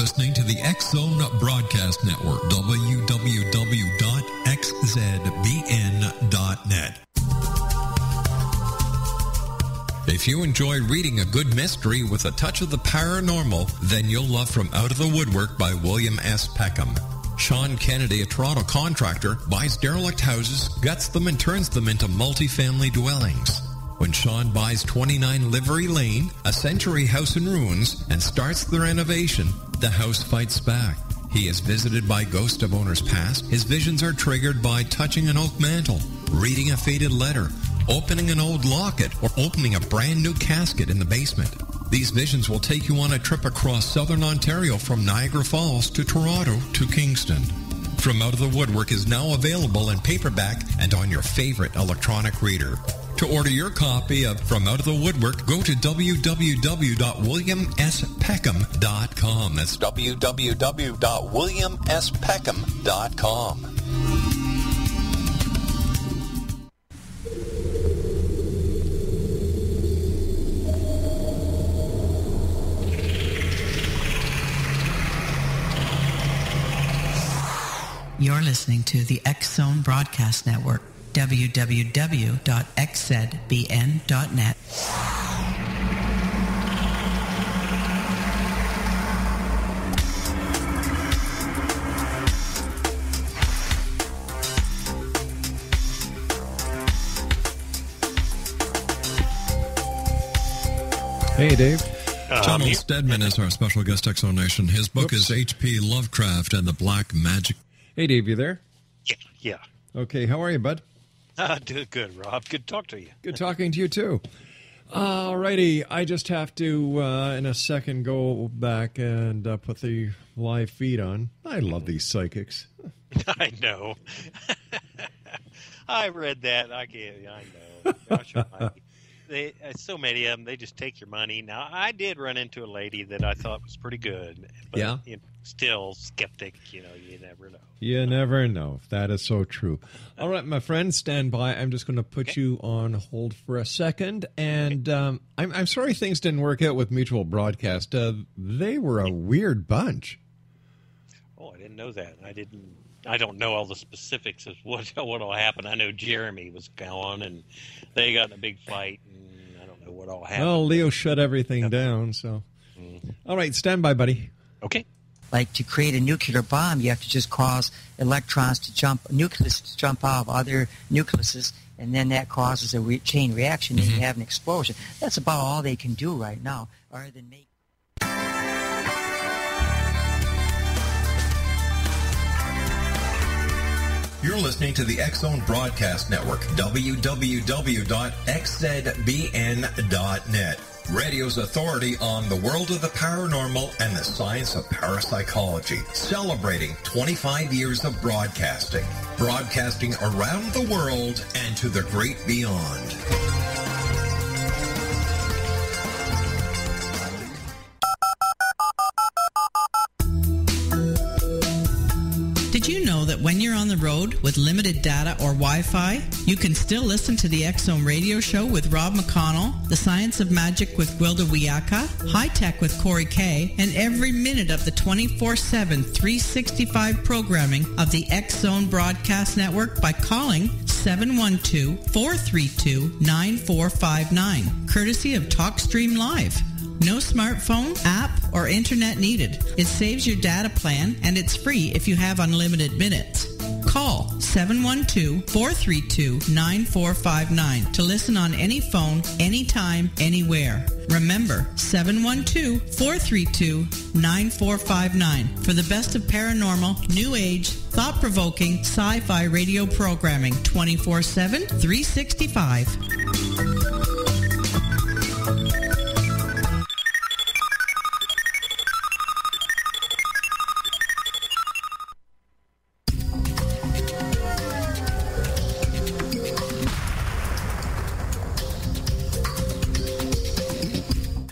listening to the X-Zone Broadcast Network, www.xzbn.net. If you enjoy reading a good mystery with a touch of the paranormal, then you'll love From Out of the Woodwork by William S. Peckham. Sean Kennedy, a Toronto contractor, buys derelict houses, guts them, and turns them into multi-family dwellings. When Sean buys 29 Livery Lane, a century house in ruins, and starts the renovation, the house fights back. He is visited by ghosts of owners past. His visions are triggered by touching an oak mantle, reading a faded letter, opening an old locket, or opening a brand new casket in the basement. These visions will take you on a trip across southern Ontario from Niagara Falls to Toronto to Kingston. From Out of the Woodwork is now available in paperback and on your favorite electronic reader. To order your copy of From Out of the Woodwork, go to www.williamspeckham.com. That's www.williamspeckham.com. You're listening to the X-Zone Broadcast Network, www.xzbn.net. Hey, Dave. John L. Stedman is our special guest exonation. His book is H.P. Lovecraft and the Black Magic. Hey, Dave, you there? Yeah. Okay, how are you, bud? Doing good, Rob. Good to talk to you. Good talking to you, too. All righty, I just have to, in a second, go back and put the live feed on. I love these psychics. I know. I read that. I know. Gosh, so many of them, they just take your money. Now, I did run into a lady that I thought was pretty good. But, yeah? Still skeptic, you never know. You never know. That is so true. All right, my friend, stand by. I'm just going to put you on hold for a second. And I'm sorry things didn't work out with Mutual Broadcast. They were a weird bunch. Oh, I didn't know that. I don't know all the specifics of what all happened. I know Jeremy was gone, and they got in a big fight, and I don't know what all happened. Well, Leo shut everything down, so. All right, stand by, buddy. Okay. Like to create a nuclear bomb, you have to just cause nucleus to jump out of other nucleuses, and then that causes a chain reaction, and you have an explosion. That's about all they can do right now, other than make. You're listening to the X-Zone Broadcast Network, www.xzbn.net. Radio's authority on the world of the paranormal and the science of parapsychology, celebrating 25 years of broadcasting around the world and to the great beyond. Did you know that when you're on the road with limited data or Wi-Fi, you can still listen to the X-Zone radio show with Rob McConnell, The Science of Magic with Gwilda Wiyaka, High Tech with Corey Kay, and every minute of the 24/7, 365 programming of the X-Zone Broadcast Network by calling 712-432-9459, courtesy of TalkStream Live. No smartphone, app, or internet needed. It saves your data plan, and it's free if you have unlimited minutes. Call 712-432-9459 to listen on any phone, anytime, anywhere. Remember, 712-432-9459 for the best of paranormal, new age, thought-provoking, sci-fi radio programming 24/7, 365.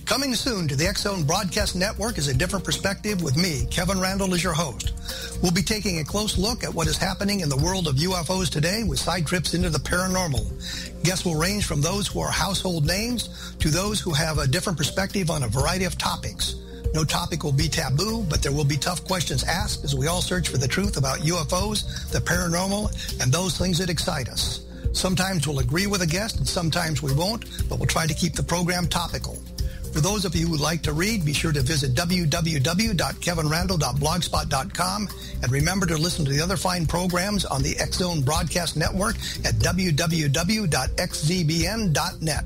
Coming soon to the X-Zone Broadcast Network is A Different Perspective with me, Kevin Randall, as your host. We'll be taking a close look at what is happening in the world of UFOs today with side trips into the paranormal. Guests will range from those who are household names to those who have a different perspective on a variety of topics. No topic will be taboo, but there will be tough questions asked as we all search for the truth about UFOs, the paranormal, and those things that excite us. Sometimes we'll agree with a guest and sometimes we won't, but we'll try to keep the program topical. For those of you who would like to read, be sure to visit www.kevinrandle.blogspot.com and remember to listen to the other fine programs on the X Zone Broadcast Network at www.xzbn.net.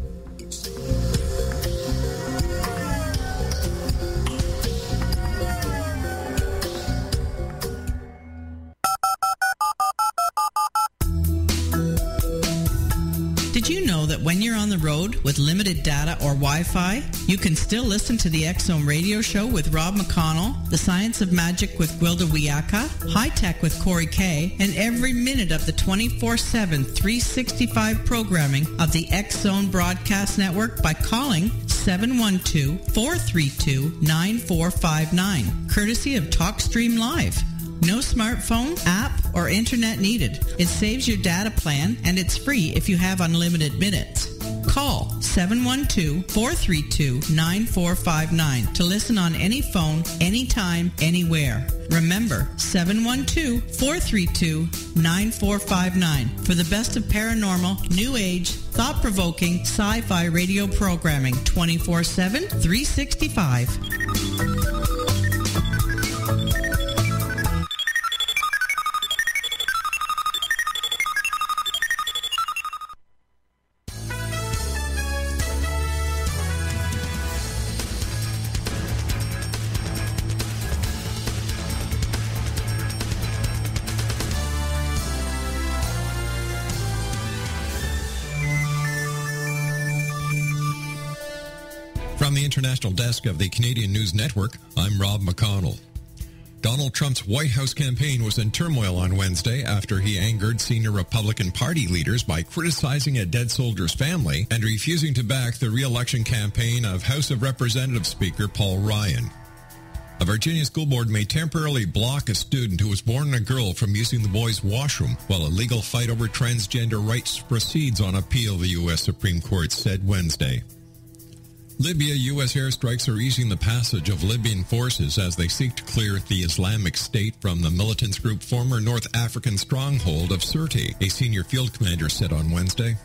Did you know that when you're on the road with limited data or Wi-Fi, you can still listen to the X-Zone radio show with Rob McConnell, The Science of Magic with Gwilda Wiyaka, High Tech with Corey Kay, and every minute of the 24/7, 365 programming of the X-Zone Broadcast Network by calling 712-432-9459, courtesy of TalkStream Live. No smartphone, app, or internet needed. It saves your data plan, and it's free if you have unlimited minutes. Call 712-432-9459 to listen on any phone, anytime, anywhere. Remember, 712-432-9459 for the best of paranormal, new age, thought-provoking, sci-fi radio programming 24/7, 365. From the international desk of the Canadian News Network, I'm Rob McConnell. Donald Trump's White House campaign was in turmoil on Wednesday after he angered senior Republican Party leaders by criticizing a dead soldier's family and refusing to back the re-election campaign of House of Representatives Speaker Paul Ryan. A Virginia school board may temporarily block a student who was born a girl from using the boys' washroom while a legal fight over transgender rights proceeds on appeal, the U.S. Supreme Court said Wednesday. Libya, U.S. airstrikes are easing the passage of Libyan forces as they seek to clear the Islamic State from the militants group's former North African stronghold of Sirte, a senior field commander said on Wednesday.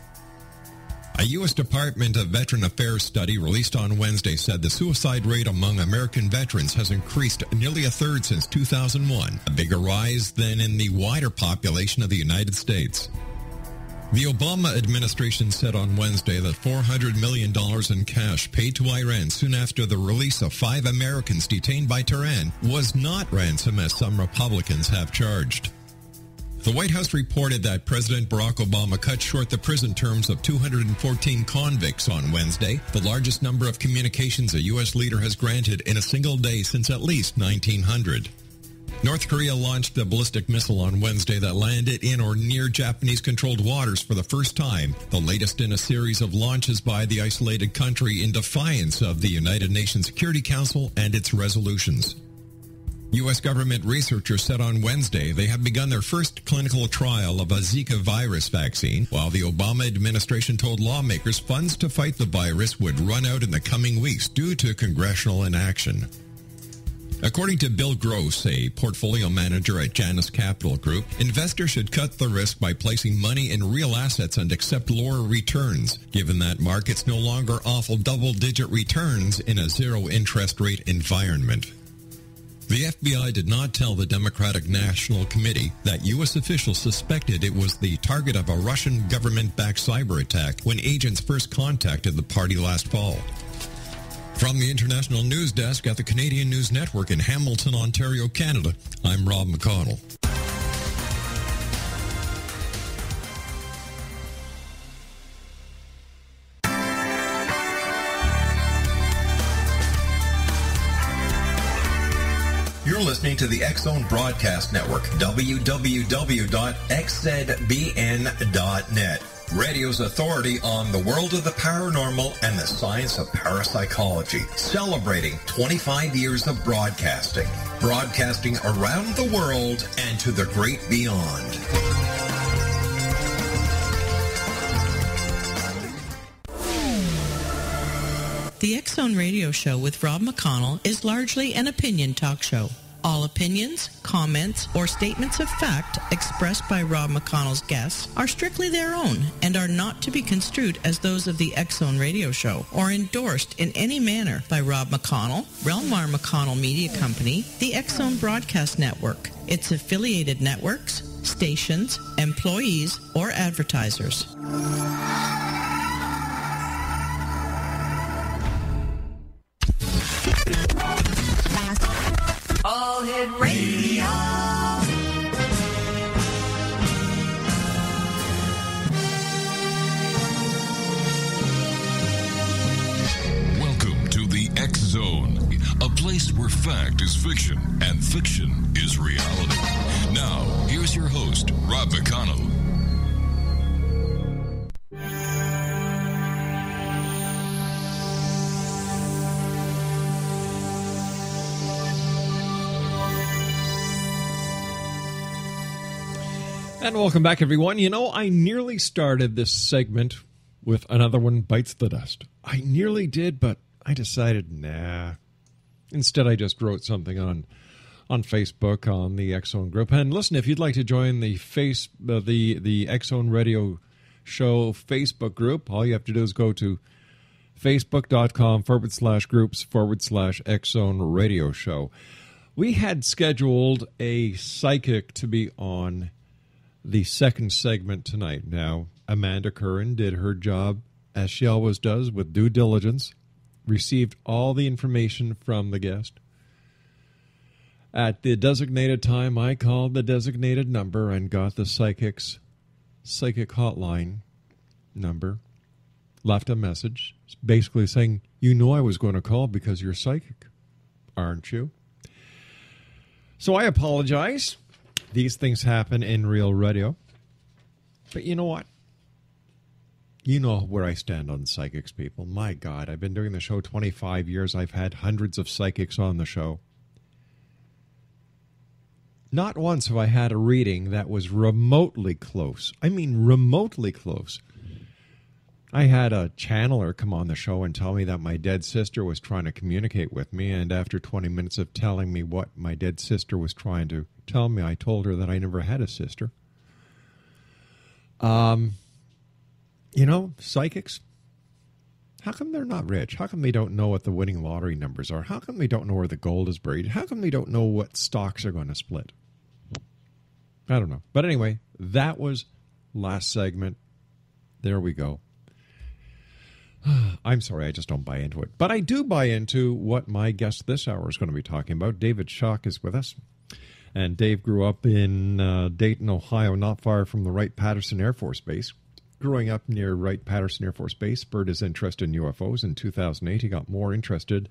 A U.S. Department of Veteran Affairs study released on Wednesday said the suicide rate among American veterans has increased nearly a third since 2001, a bigger rise than in the wider population of the United States. The Obama administration said on Wednesday that $400 million in cash paid to Iran soon after the release of 5 Americans detained by Tehran was not ransom, as some Republicans have charged. The White House reported that President Barack Obama cut short the prison terms of 214 convicts on Wednesday, the largest number of communications a U.S. leader has granted in a single day since at least 1900. North Korea launched a ballistic missile on Wednesday that landed in or near Japanese-controlled waters for the first time, the latest in a series of launches by the isolated country in defiance of the United Nations Security Council and its resolutions. U.S. government researchers said on Wednesday they have begun their first clinical trial of a Zika virus vaccine, while the Obama administration told lawmakers funds to fight the virus would run out in the coming weeks due to congressional inaction. According to Bill Gross, a portfolio manager at Janus Capital Group, investors should cut the risk by placing money in real assets and accept lower returns, given that markets no longer offer double-digit returns in a zero-interest rate environment. The FBI did not tell the Democratic National Committee that U.S. officials suspected it was the target of a Russian government-backed cyber attack when agents first contacted the party last fall. From the International News Desk at the Canadian News Network in Hamilton, Ontario, Canada, I'm Rob McConnell. You're listening to the X Zone Broadcast Network, www.xzbn.net. Radio's authority on the world of the paranormal and the science of parapsychology, celebrating 25 years of broadcasting. Broadcasting around the world and to the great beyond. The X Zone Radio Show with Rob McConnell is largely an opinion talk show. All opinions, comments, or statements of fact expressed by Rob McConnell's guests are strictly their own and are not to be construed as those of the X Zone Radio Show or endorsed in any manner by Rob McConnell, Relmar McConnell Media Company, the X Zone Broadcast Network, its affiliated networks, stations, employees, or advertisers. All Hit Radio. Welcome to the X Zone, a place where fact is fiction and fiction is reality. Now, here's your host, Rob McConnell. And welcome back, everyone. You know, I nearly started this segment with Another One Bites the Dust. I nearly did, but I decided, nah. Instead, I just wrote something on Facebook, on the X Zone group. And listen, if you'd like to join the X Zone Radio Show Facebook group, all you have to do is go to facebook.com/groups/X Zone Radio Show. We had scheduled a psychic to be on the second segment tonight. Now, Amanda Curran did her job, as she always does, with due diligence, received all the information from the guest. At the designated time, I called the designated number and got the psychic hotline number, left a message, basically saying, you know I was going to call because you're psychic, aren't you? So I apologize. These things happen in real radio. But you know what? You know where I stand on psychics, people. My God, I've been doing the show 25 years. I've had hundreds of psychics on the show. Not once have I had a reading that was remotely close. I mean remotely close. I had a channeler come on the show and tell me that my dead sister was trying to communicate with me, and after 20 minutes of telling me what my dead sister was trying to tell me, I told her that I never had a sister. You know, psychics, how come they're not rich? How come they don't know what the winning lottery numbers are? How come they don't know where the gold is buried? How come they don't know what stocks are going to split? I don't know. But anyway, that was last segment. There we go. I'm sorry, I just don't buy into it. But I do buy into what my guest this hour is going to be talking about. David Schock is with us. And Dave grew up in Dayton, Ohio, not far from the Wright-Patterson Air Force Base. Growing up near Wright-Patterson Air Force Base spurred his interest in UFOs. In 2008, he got more interested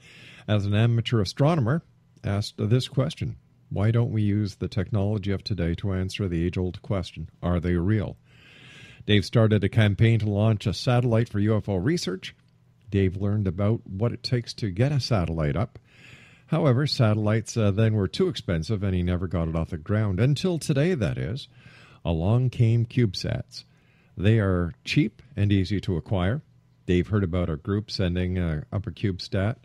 as an amateur astronomer, asked this question: why don't we use the technology of today to answer the age-old question, are they real? Dave started a campaign to launch a satellite for UFO research. Dave learned about what it takes to get a satellite up. However, satellites then were too expensive, and he never got it off the ground. Until today, that is. Along came CubeSats. They are cheap and easy to acquire. Dave heard about a group sending up a CubeSat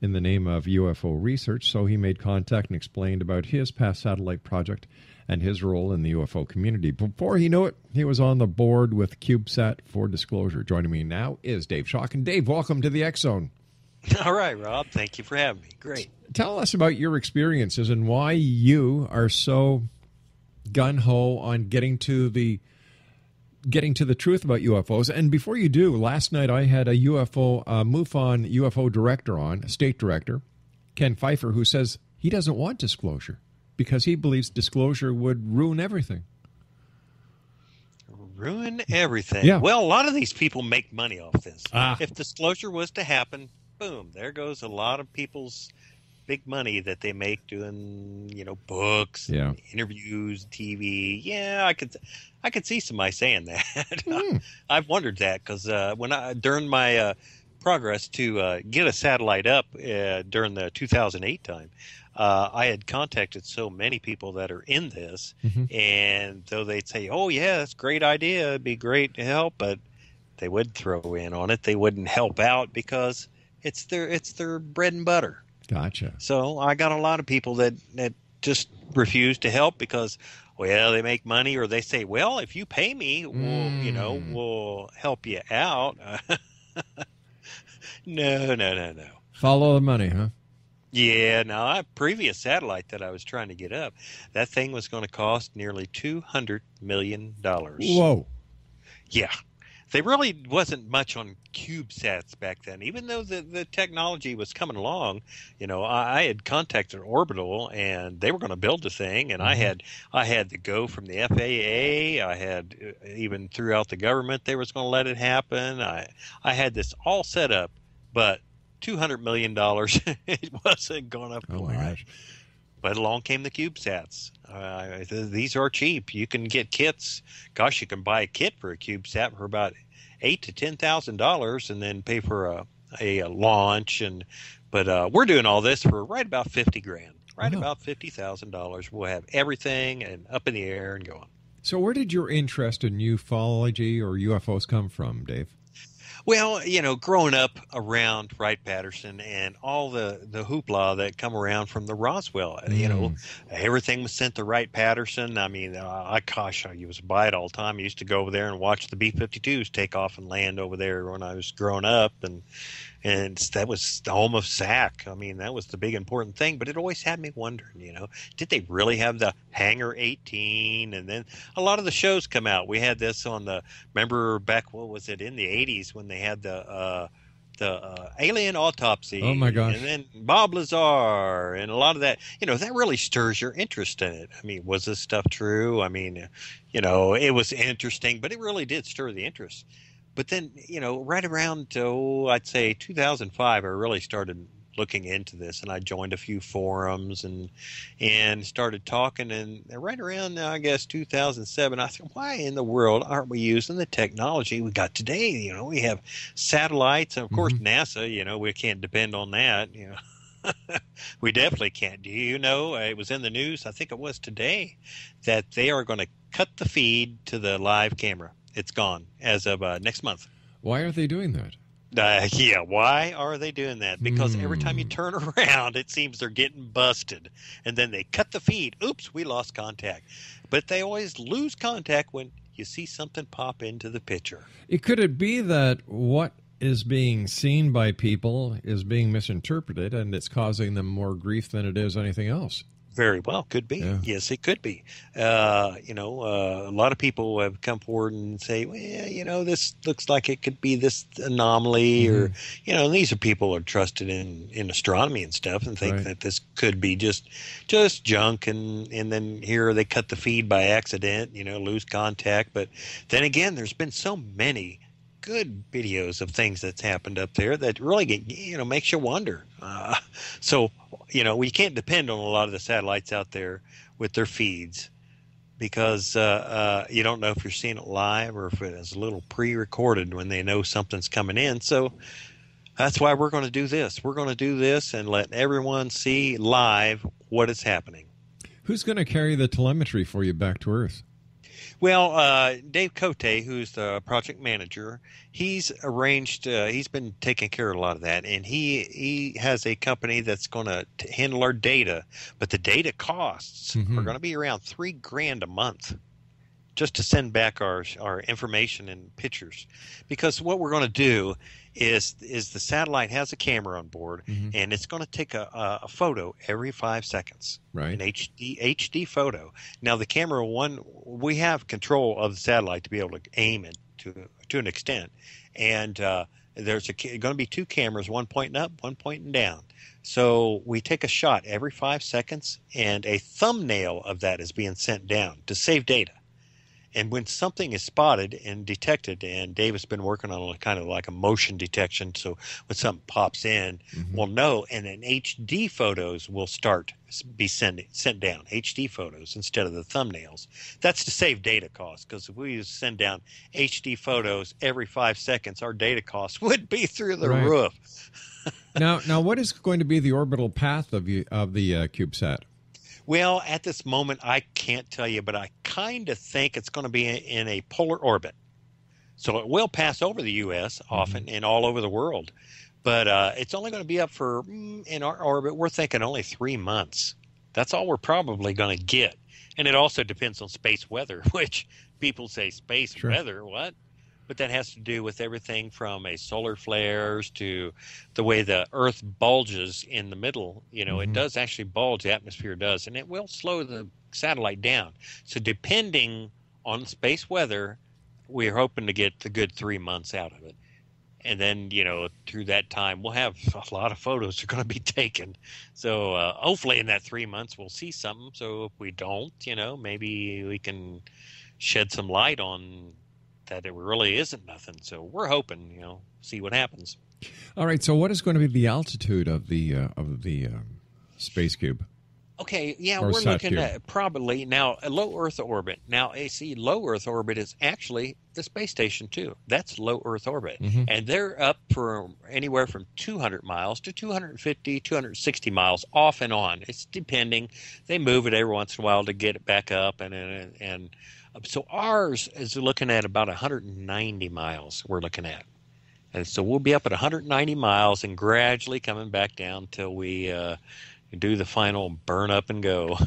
in the name of UFO Research, so he made contact and explained about his past satellite project and his role in the UFO community. Before he knew it, he was on the board with CubeSat For Disclosure. Joining me now is Dave Schock. And Dave, welcome to the X Zone. All right, Rob. Thank you for having me. Great. Tell us about your experiences and why you are so gung-ho on getting to the truth about UFOs. And before you do, last night I had a MUFON UFO director on, a state director, Ken Pfeiffer, who says he doesn't want disclosure because he believes disclosure would ruin everything. Ruin everything? Yeah. Well, a lot of these people make money off this. If disclosure was to happen, boom, there goes a lot of people's big money that they make doing, books, and interviews, TV. Yeah, I could see somebody saying that. I've wondered that because during my progress to get a satellite up during the 2008 time, I had contacted so many people that are in this, and though they'd say, "Oh yeah, that's a great idea, it'd be great to help," but they would throw in on it. They wouldn't help out because It's their bread and butter. Gotcha. So I got a lot of people that just refuse to help because, well, they make money, or they say, well, if you pay me, we'll help you out. No. Follow the money, huh? Yeah, now a previous satellite that I was trying to get up, that thing was going to cost nearly $200 million. Whoa. Yeah. There really wasn't much on CubeSats back then, even though the technology was coming along. I had contacted Orbital, and they were going to build the thing, and I had the go from the FAA. I had even throughout the government they was going to let it happen. I had this all set up, but $200 million it wasn't going to fly. Oh my gosh. But along came the CubeSats. These are cheap. You can get kits. Gosh, you can buy a kit for a CubeSat for about $8,000 to $10,000, and then pay for a launch. But we're doing all this for right about $50,000. Right about $50,000. We'll have everything and up in the air and going. So, where did your interest in ufology or UFOs come from, Dave? Well, growing up around Wright-Patterson and all the hoopla that come around from the Roswell, everything was sent to Wright-Patterson. I mean, I was by it all the time. I used to go over there and watch the B-52s take off and land over there when I was growing up, and that was the home of SAC. I mean, that was the big important thing, but it always had me wondering, did they really have the Hangar 18? And then a lot of the shows come out. We had this on remember back, what was it, in the 80s when they had the alien autopsy. Oh my gosh. And then Bob Lazar and a lot of that, that really stirs your interest in it. I mean, was this stuff true? I mean, it was interesting, but it really did stir the interest. But then, right around, I'd say 2005, I really started looking into this, and I joined a few forums and started talking. And right around, I guess, 2007, I said, why in the world aren't we using the technology we got today? We have satellites, and of course, NASA, we can't depend on that, We definitely can't. Do you know, it was in the news, I think it was today, that they are going to cut the feed to the live camera. It's gone as of next month. Why are they doing that? Why are they doing that? Because every time you turn around, it seems they're getting busted. And then they cut the feed. Oops, we lost contact. But they always lose contact when you see something pop into the picture. Could it be that what is being seen by people is being misinterpreted, and it's causing them more grief than it is anything else? Very well, could be. Yeah. Yes, it could be. A lot of people have come forward and say, well, this looks like it could be this anomaly, or, these are people who are trusted in astronomy and stuff and think that this could be just junk, and then here they cut the feed by accident, lose contact. But then again, there's been so many good videos of things that's happened up there that really makes you wonder. So we can't depend on a lot of the satellites out there with their feeds, because you don't know if you're seeing it live or if it is a little pre-recorded when they know something's coming in. So that's why we're going to do this. We're going to do this and let everyone see live what is happening. Who's going to carry the telemetry for you back to Earth? Well, Dave Cote, who's the project manager, he's arranged, he's been taking care of a lot of that, and he has a company that's going to handle our data, but the data costs are going to be around $3,000 a month just to send back our information and pictures. Because what we're going to do is the satellite has a camera on board, and it's going to take a photo every 5 seconds, right? An HD photo. Now the camera we have control of the satellite to be able to aim it to an extent, and there's going to be two cameras, one pointing up, one pointing down. So we take a shot every 5 seconds, and a thumbnail of that is being sent down to save data. And when something is spotted and detected, and Dave has been working on kind of like a motion detection, so when something pops in, we'll know, and then HD photos will be sent down, HD photos instead of the thumbnails. That's to save data costs, because if we send down HD photos every 5 seconds, our data costs would be through the roof. Now, what is going to be the orbital path of the CubeSat? Well, at this moment, I can't tell you, but I kind of think it's going to be in a polar orbit. So it will pass over the U.S. often and all over the world. But it's only going to be up for, in our orbit, we're thinking only 3 months. That's all we're probably going to get. And it also depends on space weather, which people say space weather, what? But that has to do with everything from a solar flares to the way the Earth bulges in the middle. You know, it does actually bulge, the atmosphere does, and it will slow the satellite down. So depending on space weather, we're hoping to get the good 3 months out of it. And then, you know, through that time, we'll have a lot of photos that are going to be taken. So hopefully in that 3 months, we'll see something. So if we don't, you know, maybe we can shed some light on that it really isn't nothing. So we're hoping, you know, see what happens. All right. So what is going to be the altitude of the space cube? Okay, yeah, we're looking at probably now a low Earth orbit. Now, see, low Earth orbit is actually the space station too. That's low Earth orbit, and they're up for anywhere from 200 miles to 250, 260 miles off and on. It's depending. They move it every once in a while to get it back up, and so ours is looking at about 190 miles. We're looking at, and so we'll be up at 190 miles and gradually coming back down till we. Do the final burn up and go.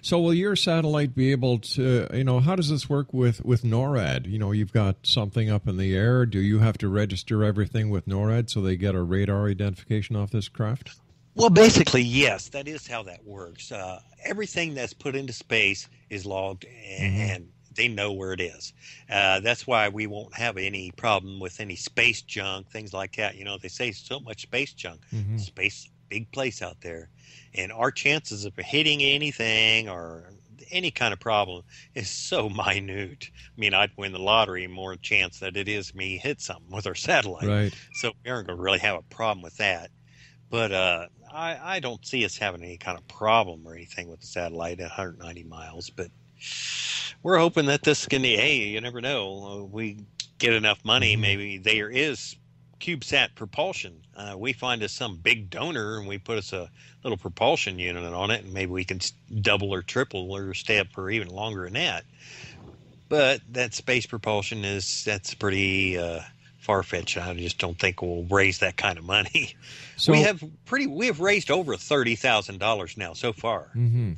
So will your satellite be able to, you know, how does this work with NORAD? You know, you've got something up in the air. Do you have to register everything with NORAD so they get a radar identification off this craft? Well, basically, yes, that is how that works. Everything that's put into space is logged and they know where it is. That's why we won't have any problem with any space junk, things like that. You know, they say so much space junk. Space big place out there, and our chances of hitting anything or any kind of problem is so minute. I mean, I'd win the lottery more chance that it is me hit something with our satellite. Right. So we aren't going to really have a problem with that. But I don't see us having any kind of problem or anything with the satellite at 190 miles. But we're hoping that this can, hey, you never know. We get enough money, maybe there is CubeSat propulsion. We find us some big donor and we put us a little propulsion unit on it, and maybe we can double or triple or stay up for even longer than that. But that space propulsion that's pretty far-fetched. I just don't think we'll raise that kind of money. So we have raised over $30,000 now so far, and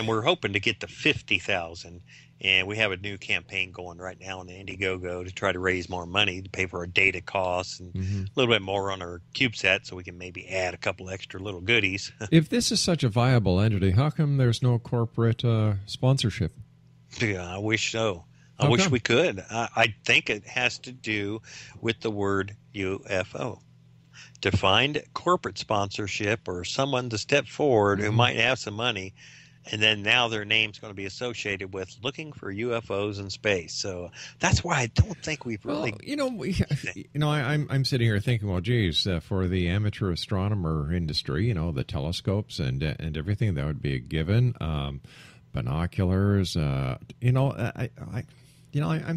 we're hoping to get to $50,000. And we have a new campaign going right now on the Indiegogo to try to raise more money to pay for our data costs and a little bit more on our CubeSat so we can maybe add a couple extra little goodies. If this is such a viable entity, how come there's no corporate sponsorship? Yeah, I wish so. I wish we could. I think it has to do with the word UFO. To find corporate sponsorship or someone to step forward who might have some money, and then now their name's going to be associated with looking for UFOs in space. So that's why I don't think we've really. Well, I'm sitting here thinking, well, geez, for the amateur astronomer industry, you know, the telescopes and everything, that would be a given. Binoculars, I'm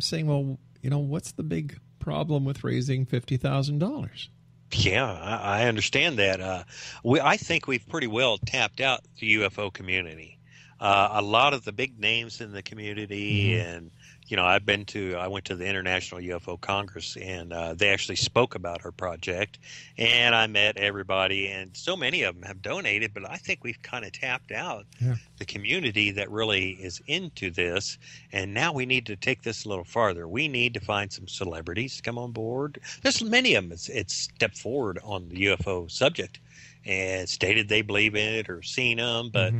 saying, well, you know, what's the big problem with raising $50,000? Yeah, I understand that. I think we've pretty well tapped out the UFO community. A lot of the big names in the community, and you know, I went to the International UFO Congress, and they actually spoke about our project, and I met everybody, and so many of them have donated. But I think we've kind of tapped out the community that really is into this, and now we need to take this a little farther. We need to find some celebrities to come on board. There's many of them. It's stepped forward on the UFO subject and stated they believe in it or seen them, but.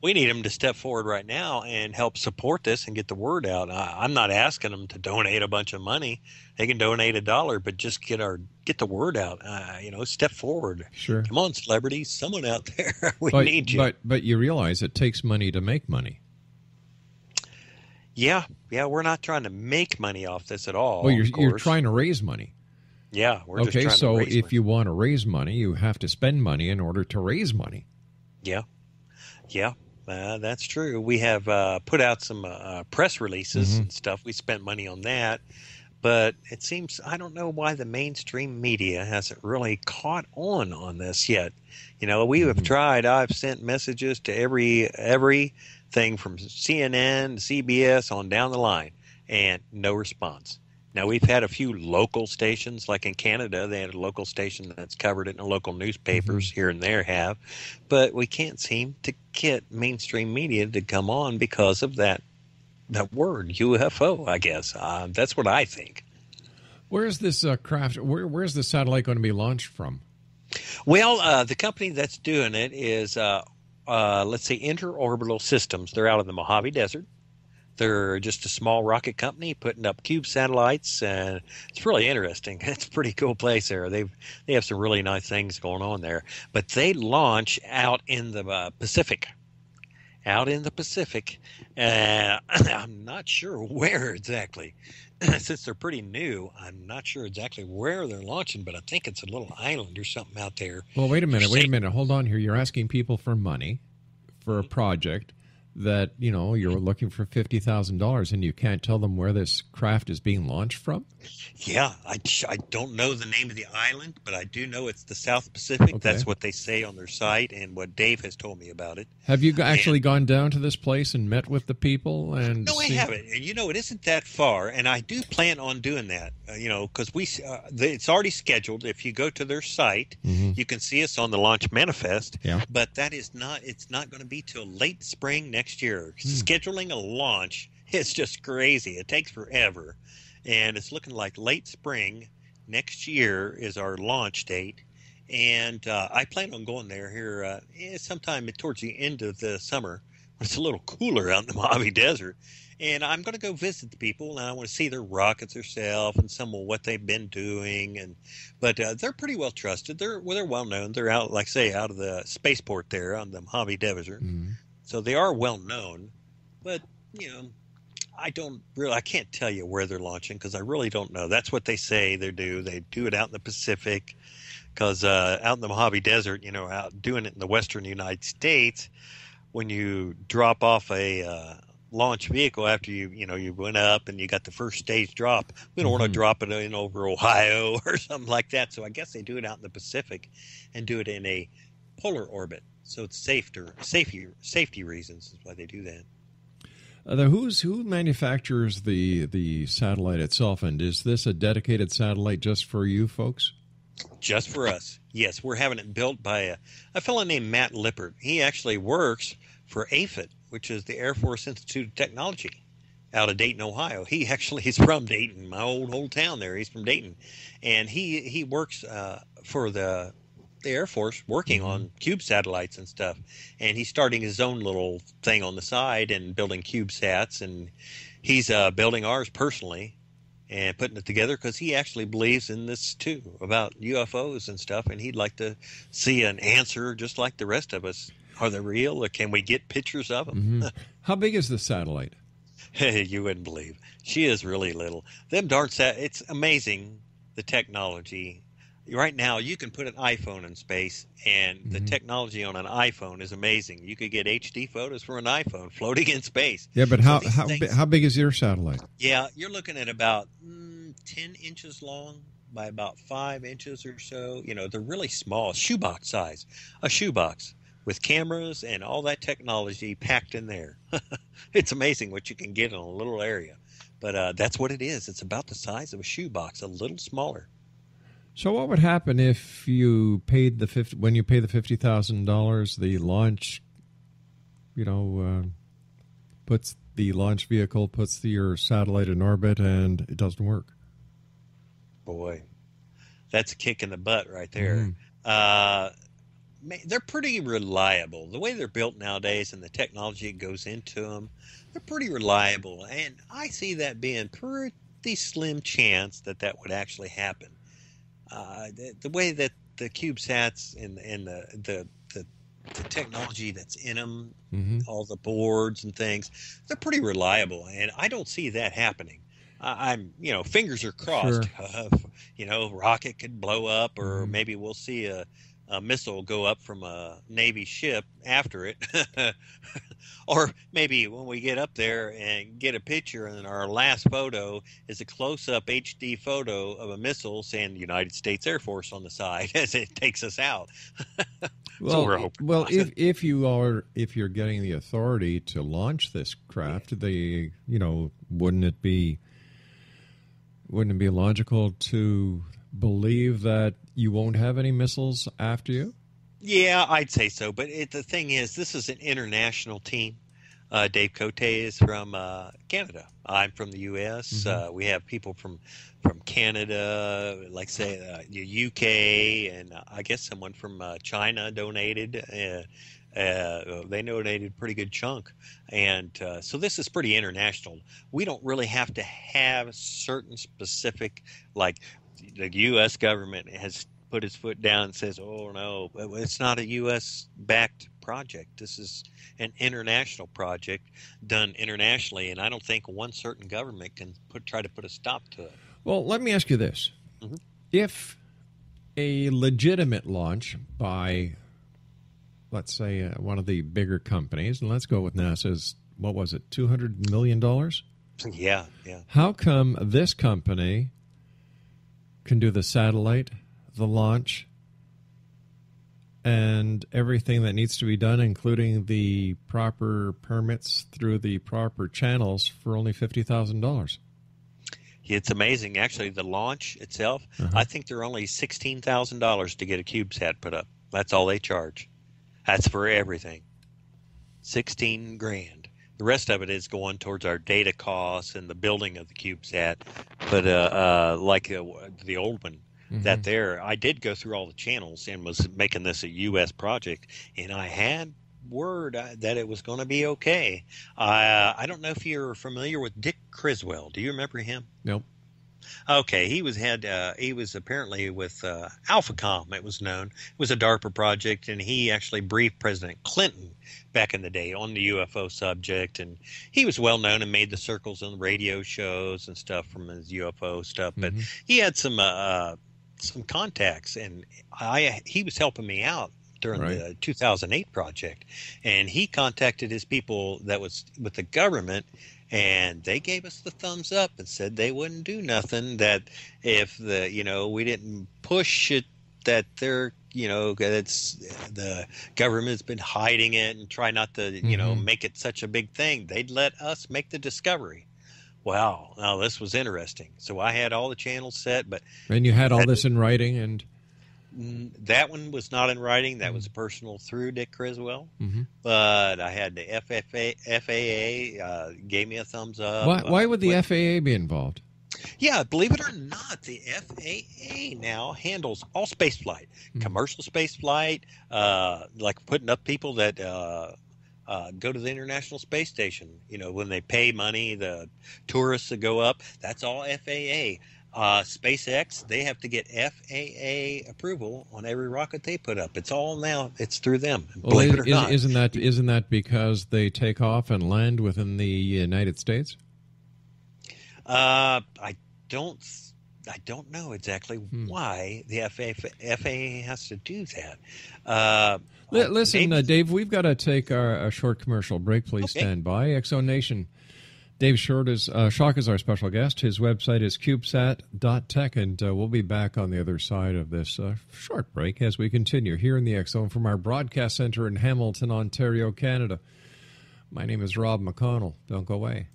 We need them to step forward right now and help support this and get the word out. I'm not asking them to donate a bunch of money. They can donate $1, but just get the word out. Step forward. Sure. Come on, celebrities, someone out there. We need you. But you realize it takes money to make money. Yeah. We're not trying to make money off this at all. Well, you're trying to raise money. Yeah, we're just trying to raise money. Okay, so if you want to raise money, you have to spend money in order to raise money. Yeah. That's true. We have put out some press releases and stuff. We spent money on that. But it seems, I don't know why the mainstream media hasn't really caught on this yet. You know, we have tried. I've sent messages to everything from CNN, CBS, on down the line, and no response. Now, we've had a few local stations, like in Canada, they had a local station that's covered it in the local newspapers here and there have, but we can't seem to get mainstream media to come on because of that word, UFO, I guess. That's what I think. Where's this craft, where's the satellite going to be launched from? Well, the company that's doing it is, let's say, Interorbital Systems. They're out in the Mojave Desert. They're just a small rocket company putting up cube satellites, and it's really interesting. It's a pretty cool place there. They have some really nice things going on there. But they launch out in the Pacific. Out in the Pacific. I'm not sure where exactly. Since they're pretty new, I'm not sure exactly where they're launching, but I think it's a little island or something out there. Well, wait a minute. Hold on here. You're asking people for money for a project that, you know, you're looking for $50,000 and you can't tell them where this craft is being launched from? Yeah, I don't know the name of the island, but I do know it's the South Pacific. Okay. That's what they say on their site and what Dave has told me about it. Have you actually gone down to this place and met with the people? No, I haven't. And, you know, it isn't that far, and I do plan on doing that, you know, because it's already scheduled. If you go to their site, you can see us on the launch manifest, but it's not going to be till late spring next year. Scheduling a launch is just crazy. It takes forever. And it's looking like late spring next year is our launch date. And I plan on going there here sometime towards the end of the summer. It's a little cooler out in the Mojave Desert. And I'm going to go visit the people, and I want to see their rockets themselves and some of what they've been doing. But they're pretty well trusted. They're well known. They're out, like I say, out of the spaceport there on the Mojave Desert. So they are well known. But, you know, I can't tell you where they're launching because I really don't know. That's what they say they do. They do it out in the Pacific because out in the Mojave Desert, you know, out doing it in the western United States, when you drop off a launch vehicle after you went up and you got the first stage drop, we don't want to drop it in over Ohio or something like that. So I guess they do it out in the Pacific and do it in a polar orbit. So it's safety reasons is why they do that. Who manufactures the satellite itself, and is this a dedicated satellite just for you folks? Just for us. Yes, we're having it built by a fellow named Matt Lippert. He actually works for AFIT, which is the Air Force Institute of Technology out of Dayton, Ohio. He's from Dayton, my old hometown there. He's from Dayton. And he works for the Air Force working on cube satellites and stuff, and he's starting his own little thing on the side and building CubeSats, and he's building ours personally and putting it together because he actually believes in this too about UFOs and stuff, and he'd like to see an answer just like the rest of us. Are they real, or can we get pictures of them? How big is the satellite? You wouldn't believe. She is really little. It's amazing, the technology. Right now, you can put an iPhone in space, and the technology on an iPhone is amazing. You could get HD photos from an iPhone floating in space. Yeah, but how big is your satellite? Yeah, you're looking at about 10 inches long by about 5 inches or so. You know, they're really small, shoebox size, a shoebox with cameras and all that technology packed in there. It's amazing what you can get in a little area. But that's what it is. It's about the size of a shoebox, a little smaller. So what would happen if you paid when you pay the $50,000, the launch, puts the launch vehicle, puts your satellite in orbit, and it doesn't work? Boy, that's a kick in the butt right there. They're pretty reliable. The way they're built nowadays and the technology that goes into them, they're pretty reliable. And I see that being pretty slim chance that would actually happen. The way that the CubeSats and the technology that's in them, all the boards and things, they're pretty reliable, and I don't see that happening. I'm, fingers are crossed. Sure. Rocket could blow up, or maybe we'll see a missile go up from a Navy ship after it. Or maybe when we get up there and get a picture, and our last photo is a close-up HD photo of a missile saying the United States Air Force on the side as it takes us out. If you're getting the authority to launch this craft, wouldn't it be Wouldn't it be logical to believe that you won't have any missiles after you? Yeah, I'd say so. But the thing is, this is an international team. Dave Cote is from Canada. I'm from the U.S. Mm-hmm. We have people from Canada, like say the UK, and I guess someone from China donated. They donated a pretty good chunk, and so this is pretty international. We don't really have to have certain specific, like the U.S. government has put its foot down and says, "Oh no, it's not a U.S.-backed project. This is an international project done internationally, and I don't think one certain government can try to put a stop to it." Well, let me ask you this: Mm-hmm. If a legitimate launch by, let's say, one of the bigger companies, and let's go with NASA's, what was it, $200 million? Yeah. How come this company can do the satellite, the launch, and everything that needs to be done, including the proper permits through the proper channels, for only $50,000? It's amazing. Actually, the launch itself, I think they're only $16,000 to get a CubeSat put up. That's all they charge. That's for everything. $16,000. The rest of it is going towards our data costs and the building of the CubeSat. But like the old one, that there, I did go through all the channels and was making this a U.S. project, and I had word that it was going to be okay. I don't know if you're familiar with Dick Criswell. Do you remember him? Nope. Okay, he was apparently with AlphaCom. It was known. It was a DARPA project, and he actually briefed President Clinton back in the day on the UFO subject, and he was well known and made the circles on the radio shows and stuff from his UFO stuff. But he had some contacts, and he was helping me out during the 2008 project, and he contacted his people that was with the government, and they gave us the thumbs up and said they wouldn't do nothing, that if we didn't push it, that they're it's the government's been hiding it and try not to make it such a big thing. They'd let us make the discovery. Wow, now this was interesting. So I had all the channels set, and you had all this in writing, and that one was not in writing. That was personal through Dick Criswell. But I had the FAA gave me a thumbs up. Why would the FAA be involved? Yeah, believe it or not, the FAA now handles all space flight, commercial space flight, like putting up people that go to the International Space Station. When they pay money, the tourists that go up, that's all FAA. SpaceX, they have to get FAA approval on every rocket they put up. It's all now, it's through them. Believe it or not. Isn't that because they take off and land within the United States? I don't know exactly why the FAA has to do that. Listen, Dave, we've got to take a short commercial break. Please stand by. Exo Nation. Dave Shock is our special guest. His website is CubeSat.tech, and we'll be back on the other side of this short break as we continue here in the X Zone from our broadcast center in Hamilton, Ontario, Canada. My name is Rob McConnell. Don't go away.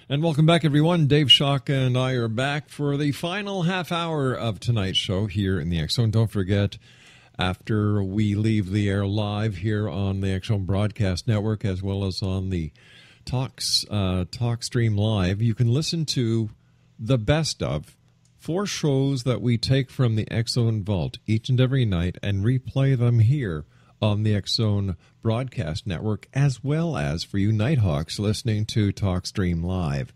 And welcome back, everyone. Dave Shock and I are back for the final half hour of tonight's show here in the X Zone. Don't forget, after we leave the air live here on the X Zone Broadcast Network, as well as on the TalkStream Live, you can listen to the best of 4 shows that we take from the X Zone Vault each and every night and replay them here on the X Zone Broadcast Network, as well as for you Nighthawks listening to TalkStream Live.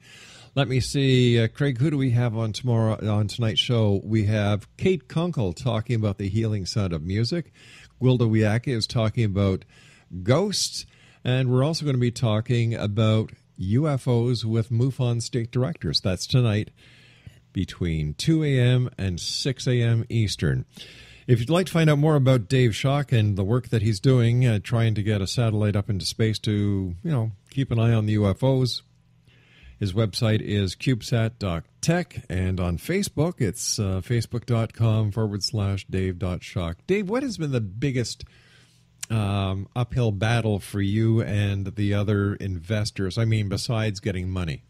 Let me see, Craig, who do we have on tonight's show? We have Kate Kunkel talking about the healing sound of music. Gwilda Wiyaka is talking about ghosts, and we're also going to be talking about UFOs with MUFON state directors. That's tonight between 2 a.m. and 6 a.m. Eastern. If you'd like to find out more about Dave Shock and the work that he's doing, trying to get a satellite up into space to, keep an eye on the UFOs. His website is CubeSat.tech, and on Facebook, it's facebook.com/Dave.Shock. Dave, what has been the biggest uphill battle for you and the other investors? I mean, besides getting money.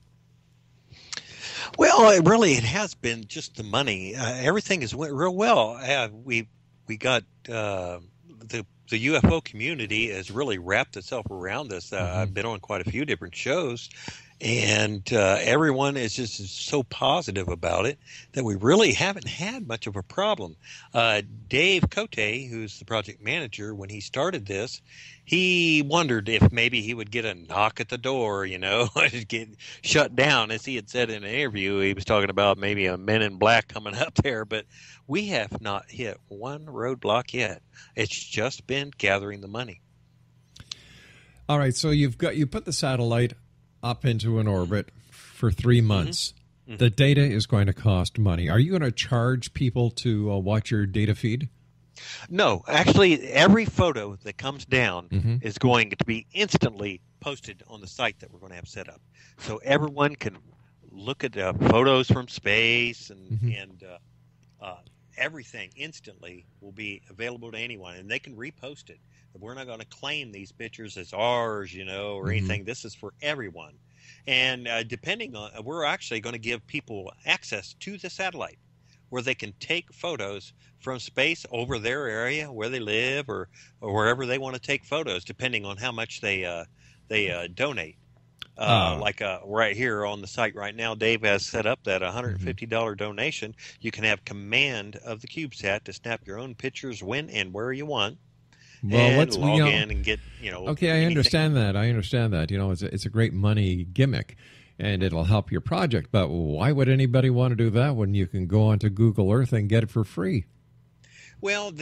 Well, it has been just the money. Everything has went real well. We got the UFO community has really wrapped itself around us. I've been on quite a few different shows, and everyone is just so positive about it that we really haven't had much of a problem. Dave Cote, who's the project manager, when he started this, he wondered if maybe he would get a knock at the door, get shut down. As he had said in an interview, he was talking about maybe a Men in Black coming up there, but we have not hit one roadblock yet. It's just been gathering the money. All right, so you put the satellite up into an orbit for 3 months. Mm-hmm. The data is going to cost money. Are you going to charge people to watch your data feed? No, actually, every photo that comes down is going to be instantly posted on the site that we're going to have set up. So everyone can look at photos from space and everything instantly will be available to anyone, and they can repost it. We're not going to claim these pictures as ours, or anything. This is for everyone. And depending on, we're actually going to give people access to the satellite where they can take photos from space over their area where they live or wherever they want to take photos, depending on how much they donate. Like right here on the site right now, Dave has set up that $150 donation. You can have command of the CubeSat to snap your own pictures when and where you want. Well, and let's log in and get, Okay, anything. I understand that. It's a great money gimmick, and it'll help your project. But why would anybody want to do that when you can go onto Google Earth and get it for free? Well,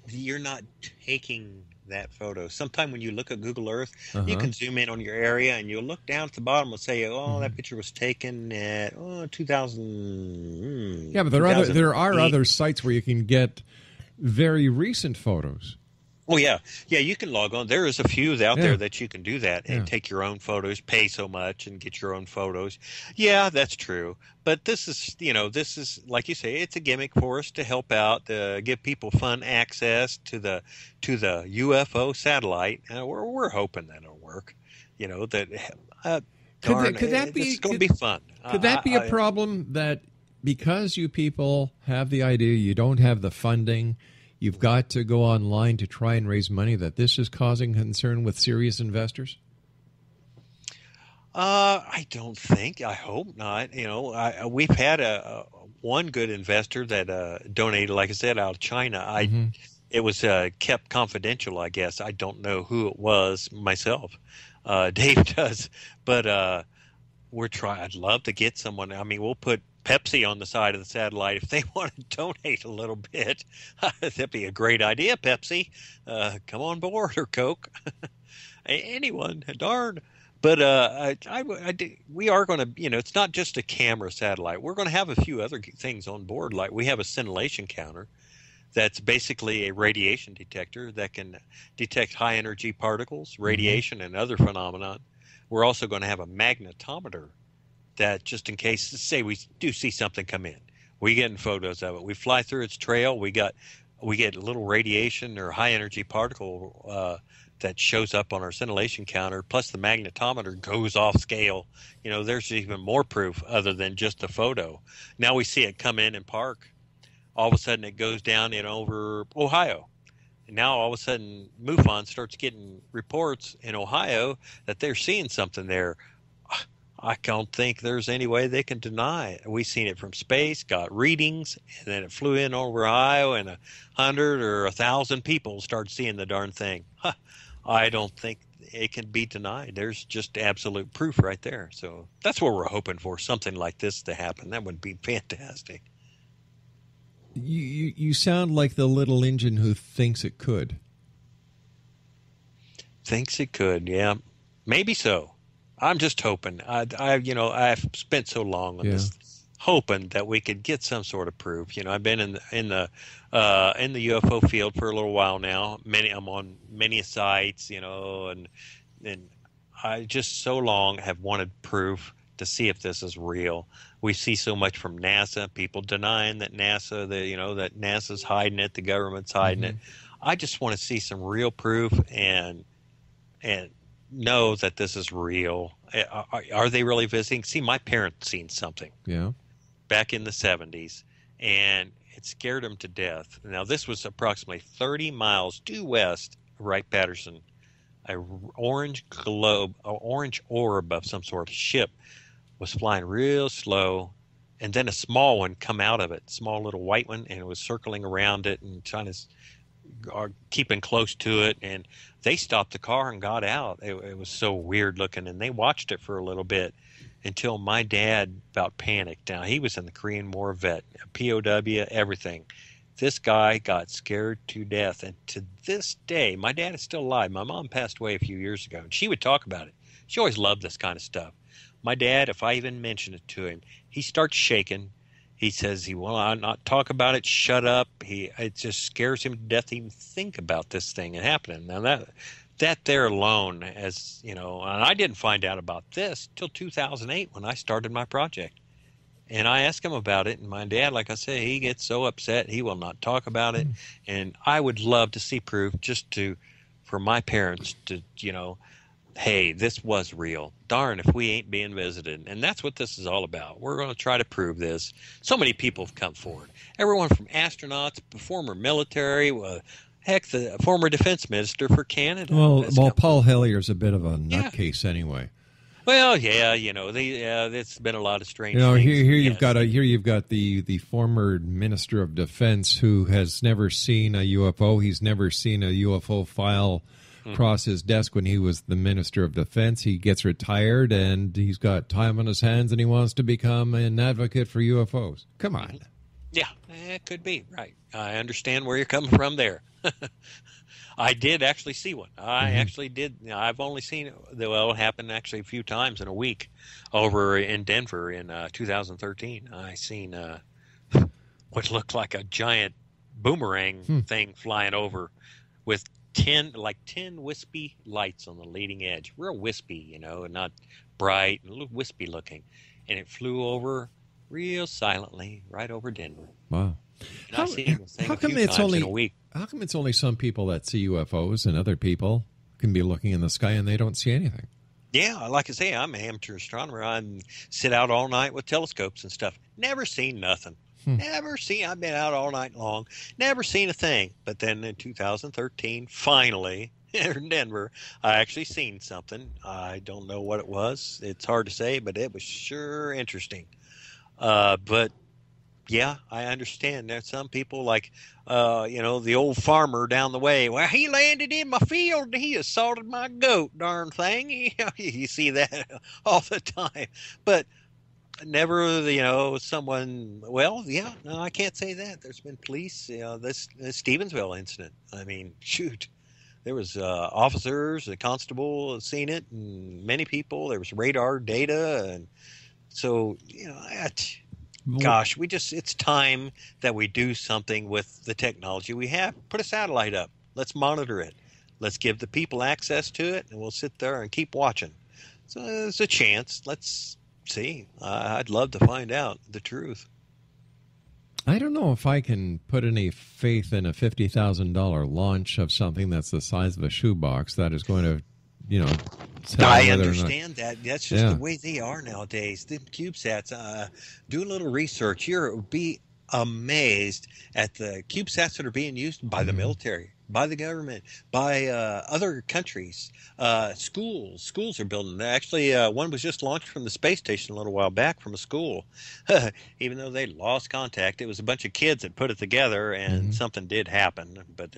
you're not taking that photo. Sometime when you look at Google Earth, you can zoom in on your area and you'll look down at the bottom and say, that picture was taken at 2000. Yeah, but there are other sites where you can get very recent photos. Oh, yeah. Yeah, you can log on. There is a few out there that you can do that and take your own photos, pay so much, and get your own photos. Yeah, that's true. But this is, like you say, it's a gimmick for us to help out, to give people fun access to the UFO satellite. We're hoping that'll work. Could that be? It's going to be fun. Could that be a problem that because you people have the idea, you don't have the funding, you've got to go online to try and raise money, that this is causing concern with serious investors? I don't think. I hope not. We've had one good investor that donated, like I said, out of China. It was kept confidential, I guess. I don't know who it was myself. Dave does, but we're trying. I'd love to get someone. I mean, we'll put Pepsi on the side of the satellite if they want to donate a little bit. That'd be a great idea, Pepsi. Come on board, or Coke. Anyone, darn. But we are going to, it's not just a camera satellite. We're going to have a few other things on board. Like we have a scintillation counter that's basically a radiation detector that can detect high energy particles, radiation, and other phenomena. We're also going to have a magnetometer that, just in case, say we do see something come in, we get in photos of it. We fly through its trail. We get a little radiation or high energy particle that shows up on our scintillation counter. Plus, the magnetometer goes off scale. There's even more proof other than just a photo. Now we see it come in and park. All of a sudden, it goes down in over Ohio. And now all of a sudden, MUFON starts getting reports in Ohio that they're seeing something there. I don't think there's any way they can deny it. We've seen it from space, got readings, and then it flew in over Ohio, and 100 or 1,000 people started seeing the darn thing. I don't think it can be denied. There's just absolute proof right there. So that's what we're hoping for, something like this to happen. That would be fantastic. You sound like the little engine who thinks it could. Thinks it could, yeah. Maybe so. I'm just hoping. I've spent so long on this, hoping that we could get some sort of proof. I've been in the UFO field for a little while now. I'm on many sites, and I just so long have wanted proof to see if this is real. We see so much from NASA, people denying that NASA, that NASA's hiding it, the government's hiding it. I just want to see some real proof and know that this is real. Are they really visiting? See, my parents seen something back in the 70s, and it scared them to death. Now, this was approximately 30 miles due west of Wright-Patterson. An orange globe, an orange orb of some sort of ship was flying real slow, and then a small one come out of it, small little white one, and it was circling around it and trying to keeping close to it, and they stopped the car and got out. It was so weird looking, and they watched it for a little bit until my dad about panicked. Now, he was in the Korean War vet, a POW, everything. This guy got scared to death, and to this day, my dad is still alive. My mom passed away a few years ago, and she would talk about it. She always loved this kind of stuff. My dad, if I even mention it to him, he starts shaking. He says he will not talk about it. Shut up. It just scares him to death to even think about this thing happening. Now that there alone, as you know, and I didn't find out about this till 2008 when I started my project. And I asked him about it, and my dad, like I say, he gets so upset he will not talk about it. And I would love to see proof, for my parents to, hey, this was real. Darn if we ain't being visited. And that's what this is all about. We're going to try to prove this. So many people have come forward. Everyone from astronauts, former military, heck, the former defense minister for Canada. Well, Paul Hellier's a bit of a nutcase anyway. Well, yeah, it's been a lot of strange things. Here you've got the former Minister of Defense who has never seen a UFO. He's never seen a UFO file cross his desk when he was the Minister of Defense. He gets retired, and he's got time on his hands, and he wants to become an advocate for UFOs. Come on. Yeah, it could be, right. I understand where you're coming from there. I did actually see one. I actually did. I've only seen it. Well, it happened actually a few times in a week over in Denver in 2013. I seen what looked like a giant boomerang thing flying over with 10 wispy lights on the leading edge. Real wispy, not bright, a little wispy looking. And it flew over real silently right over Denver. Wow. How come it's only in a week? How come it's only some people that see UFOs and other people can be looking in the sky and they don't see anything? Yeah, like I say, I'm an amateur astronomer. I sit out all night with telescopes and stuff. Never seen nothing. Never seen. I've been out all night long. Never seen a thing. But then in 2013, finally, in Denver, I actually seen something. I don't know what it was. It's hard to say, but it was sure interesting. But yeah, I understand. There's some people like, the old farmer down the way. Well, he landed in my field and he assaulted my goat, darn thing. You see that all the time. But never, someone, well, yeah, no, I can't say that. There's been police, this Stevensville incident. I mean, shoot. There was officers, a constable seen it, and many people. There was radar data. And so, gosh, it's time that we do something with the technology we have. Put a satellite up. Let's monitor it. Let's give the people access to it, and we'll sit there and keep watching. So there's a chance. Let's see. I'd love to find out the truth. I don't know if I can put any faith in a $50,000 launch of something that's the size of a shoebox that is going to, I understand that. That's just the way they are nowadays. The CubeSats, do a little research. You'll be amazed at the CubeSats that are being used by the military, by the government, by other countries. Schools are building. Actually, one was just launched from the space station a little while back from a school. Even though they lost contact, it was a bunch of kids that put it together, and something did happen. But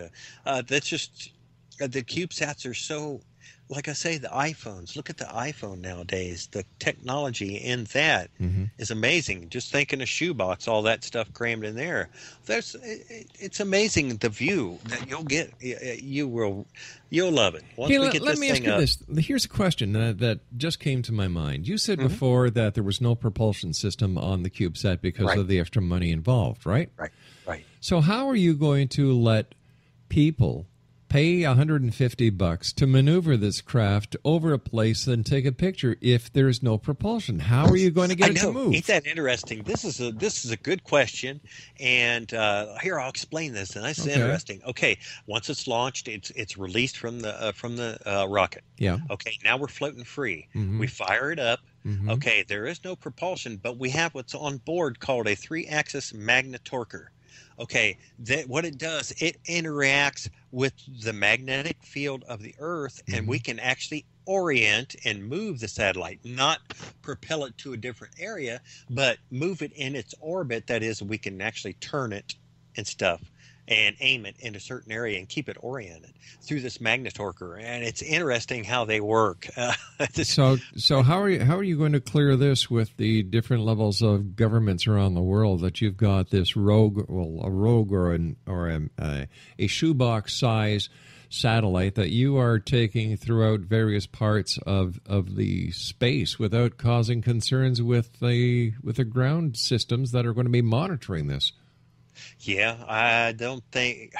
that's just the CubeSats are so. Like I say, the iPhones. Look at the iPhone nowadays. The technology in that is amazing. Just think in a shoebox, all that stuff crammed in there. It's amazing the view that you'll get. You'll love it. Once we get let me ask you this. Here's a question that just came to my mind. You said before that there was no propulsion system on the CubeSat because of the extra money involved, right? Right. So how are you going to let people pay $150 to maneuver this craft over a place and take a picture if there's no propulsion? How are you going to get it to move? Ain't that interesting? This is a good question, and here I'll explain this. And that's interesting. Okay, once it's launched, it's released from the rocket. Yeah. Okay, now we're floating free. Mm-hmm. We fire it up. Mm-hmm. Okay, there is no propulsion, but we have what's on board called a 3-axis magnetorquer. Okay, what it does, it interacts with the magnetic field of the Earth, and we can actually orient and move the satellite, not propel it to a different area, but move it in its orbit. That is, we can actually turn it and stuff and aim it in a certain area and keep it oriented through this magnetorquer. And it's interesting how they work. So how are you going to clear this with the different levels of governments around the world that you've got this rogue or a shoebox size satellite that you are taking throughout various parts of the space without causing concerns with the ground systems that are going to be monitoring this? Yeah, I don't think,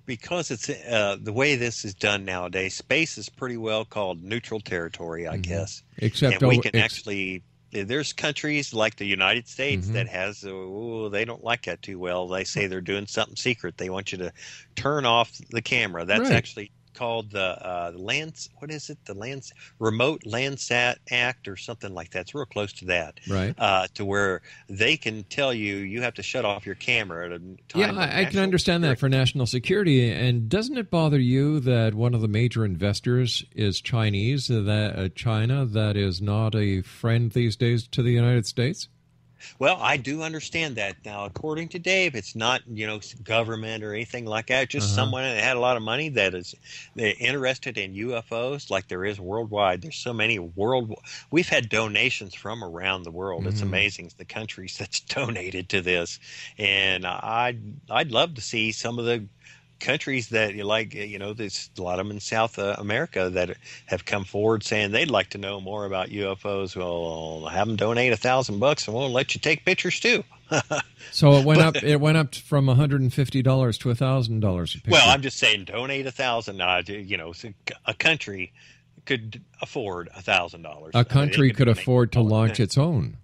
because it's the way this is done nowadays, space is pretty well called neutral territory, I guess. Except and we can actually, there's countries like the United States that has, they don't like that too well. They say they're doing something secret. They want you to turn off the camera. That's actually called the Remote Landsat Act or something like that. It's real close to that, right? To where they can tell you have to shut off your camera at a time. Yeah, I can understand that for national security. And doesn't it bother you that one of the major investors is Chinese? That China, that is not a friend these days to the United States? Well, I do understand that. Now, according to Dave, it's not, government or anything like that. It's just someone that had a lot of money that is interested in UFOs like there is worldwide. There's so many we've had donations from around the world. It's amazing the countries that's donated to this. And I'd love to see some of the countries that there's a lot of them in South America that have come forward saying they'd like to know more about UFOs. Well, have them donate $1,000 and we'll let you take pictures too. So it went up. It went up from $150 to $1,000 a picture. Well, I'm just saying, donate $1,000. A country could afford $1,000. A country could afford to launch its own.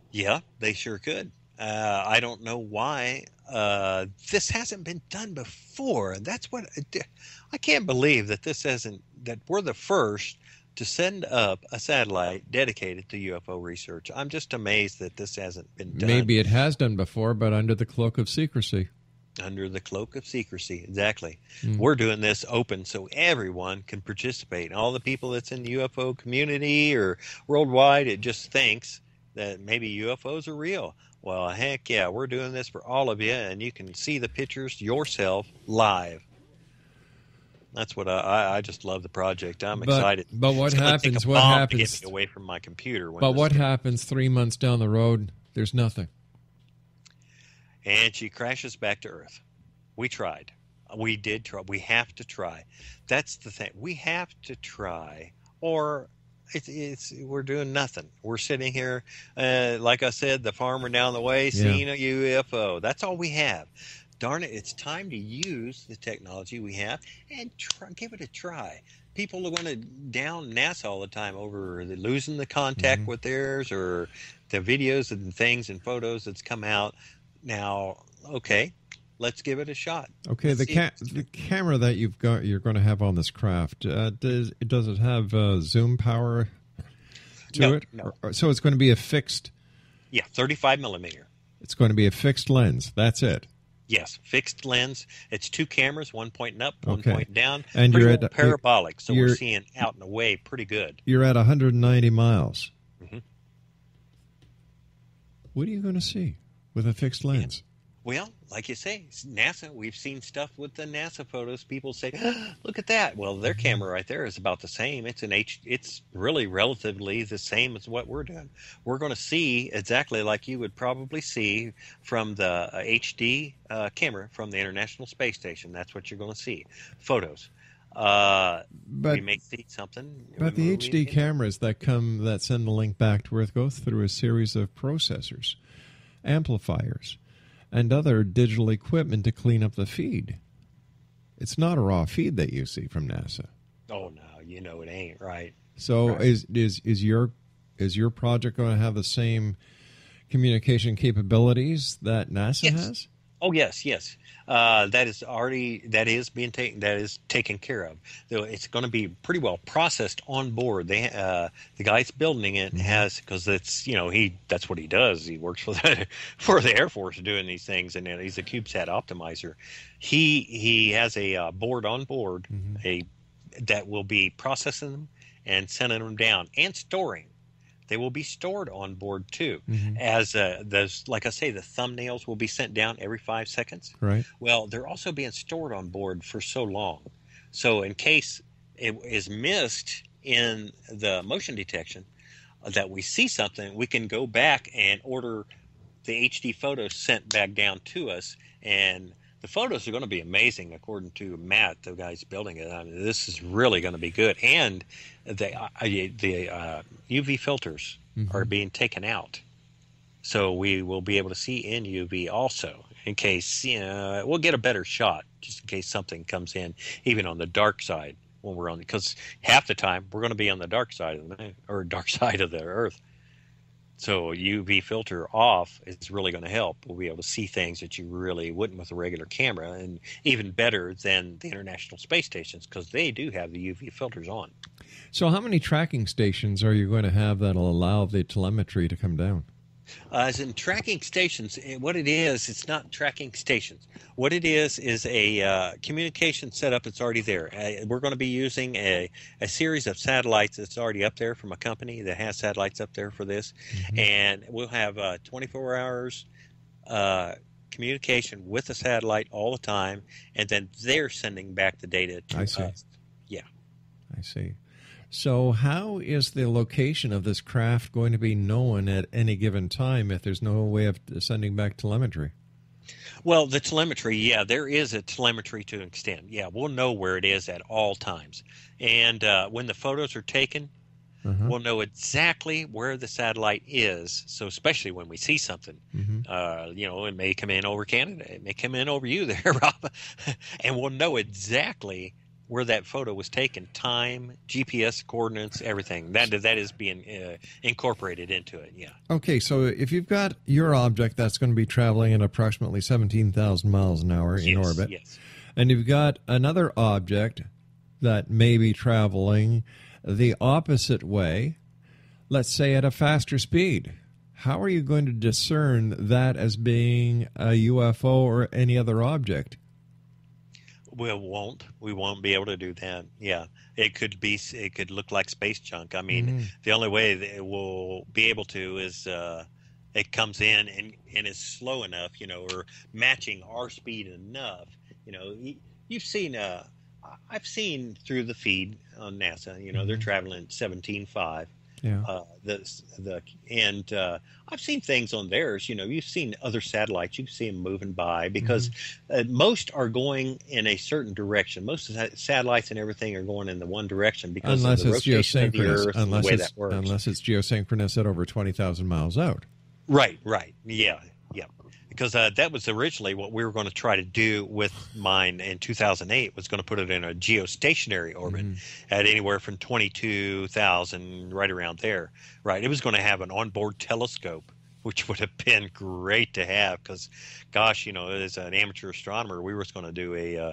Yeah, they sure could. I don't know why this hasn't been done before. That's what I can't believe that we're the first to send up a satellite dedicated to UFO research. I'm just amazed that this hasn't been done. Maybe it has done before, but under the cloak of secrecy. Under the cloak of secrecy, exactly. We're doing this open so everyone can participate. All the people that's in the UFO community or worldwide, it just thinks that maybe UFOs are real. Well, heck yeah, we're doing this for all of you, and you can see the pictures yourself live. That's what I just love the project. I'm excited. But what happens? What happens? To get me away from my computer. But what happens 3 months down the road? There's nothing. And she crashes back to Earth. We tried. We did try. We have to try. That's the thing. We have to try, or we're doing nothing. We're sitting here, like I said, the farmer down the way seeing a UFO. That's all we have. Darn it, it's time to use the technology we have and give it a try. People are going to down NASA all the time over losing the contact with theirs or the videos and things and photos that's come out. Now, okay, let's give it a shot. Okay, the camera that you're going to have on this craft, does it have zoom power to it? No. So it's going to be a fixed... Yeah, 35 millimeter. It's going to be a fixed lens. That's it. Yes, fixed lens. It's 2 cameras, one pointing up, one pointing down. And you're at parabolic, so we're seeing out and away pretty good. You're at 190 miles. What are you going to see with a fixed lens? Well, like you say, NASA, we've seen stuff with the NASA photos. People say, look at that. Well, their camera right there is about the same. It's really relatively the same as what we're doing. We're going to see exactly like you would probably see from the HD camera from the International Space Station. That's what you're going to see. Photos. We may see something. But the HD cameras that send the link back to Earth go through a series of processors, amplifiers, and other digital equipment to clean up the feed. It's not a raw feed that you see from NASA. Oh no, you know it ain't, right? So right. Is your project going to have the same communication capabilities that NASA has? Oh yes. That is taken care of. Though it's going to be pretty well processed on board. The guy's building it has, because it's that's what he does. He works for the Air Force doing these things, and he's a CubeSat optimizer. He has a board on board that will be processing them and sending them down and storing. They will be stored on board too, as those, like I say, the thumbnails will be sent down every 5 seconds. Right. Well, they're also being stored on board for so long, so in case it is missed in the motion detection that we see something, we can go back and order the HD photos sent back down to us, and the photos are going to be amazing, according to Matt, the guy's building it. I mean, this is really going to be good, and the UV filters are being taken out, so we will be able to see in UV also. In case we'll get a better shot, just in case something comes in, even on the dark side when we're on, because half the time we're going to be on the dark side of the moon, or dark side of the Earth. So UV filter off is really going to help. We'll be able to see things that you really wouldn't with a regular camera, and even better than the International Space Stations, because they do have the UV filters on. So how many tracking stations are you going to have that'll allow the telemetry to come down? As in tracking stations, what it is, it's not tracking stations. What it is a communication setup that's already there. We're going to be using a series of satellites that's already up there from a company that has satellites up there for this. And we'll have 24 hours communication with the satellite all the time, and then they're sending back the data to us. Yeah. I see. So how is the location of this craft going to be known at any given time if there's no way of sending back telemetry? Well, the telemetry, there is a telemetry to an extent. Yeah, we'll know where it is at all times. And when the photos are taken, we'll know exactly where the satellite is. So especially when we see something, it may come in over Canada. It may come in over you there, Rob. And we'll know exactly where that photo was taken, time, GPS coordinates, everything. That is being incorporated into it, yeah. Okay, so if you've got your object that's going to be traveling at approximately 17,000 miles an hour in orbit, and you've got another object that may be traveling the opposite way, let's say at a faster speed, how are you going to discern that as being a UFO or any other object? We won't be able to do that. Yeah, it could look like space junk. I mean, the only way that it will be able to is it comes in and is slow enough, or matching our speed enough. You've seen. I've seen through the feed on NASA. They're traveling 17.5. Yeah. I've seen things on theirs. You've seen other satellites. You see them moving by because most are going in a certain direction. Most of the satellites and everything are going in the one direction because of the rotation of the Earth and the way that works. Unless it's geosynchronous at over 20,000 miles out. Right. Yeah. Because that was originally what we were going to try to do with mine in 2008, was going to put it in a geostationary orbit at anywhere from 22,000, right around there. Right. It was going to have an onboard telescope, which would have been great to have because, gosh, as an amateur astronomer, we were going to do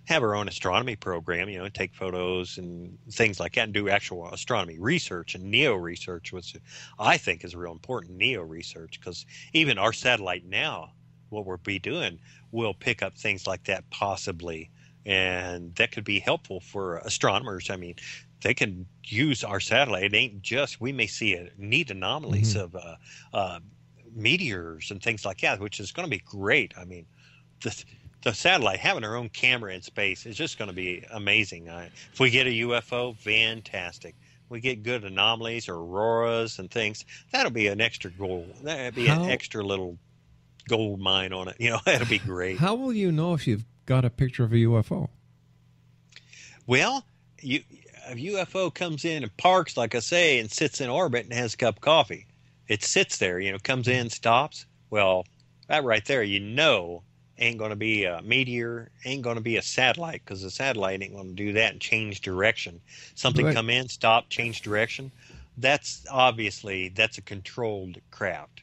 have our own astronomy program, take photos and things like that and do actual astronomy research. And NEO research, which I think is real important, NEO research, because even our satellite now, what we'll be doing, will pick up things like that possibly. And that could be helpful for astronomers. I mean, they can use our satellite. It ain't just, we may see neat anomalies of meteors and things like that, which is going to be great. I mean, the satellite, having our own camera in space, is just going to be amazing. If we get a UFO, fantastic. We get good anomalies or auroras and things, that'll be an extra gold. That'll be an extra little gold mine on it. That'll be great. How will you know if you've got a picture of a UFO? Well, a UFO comes in and parks, like I say, and sits in orbit and has a cup of coffee. It sits there, comes in, stops. Well, that right there, ain't going to be a meteor, ain't going to be a satellite, because the satellite ain't going to do that and change direction. Something come in, stop, change direction. That's a controlled craft.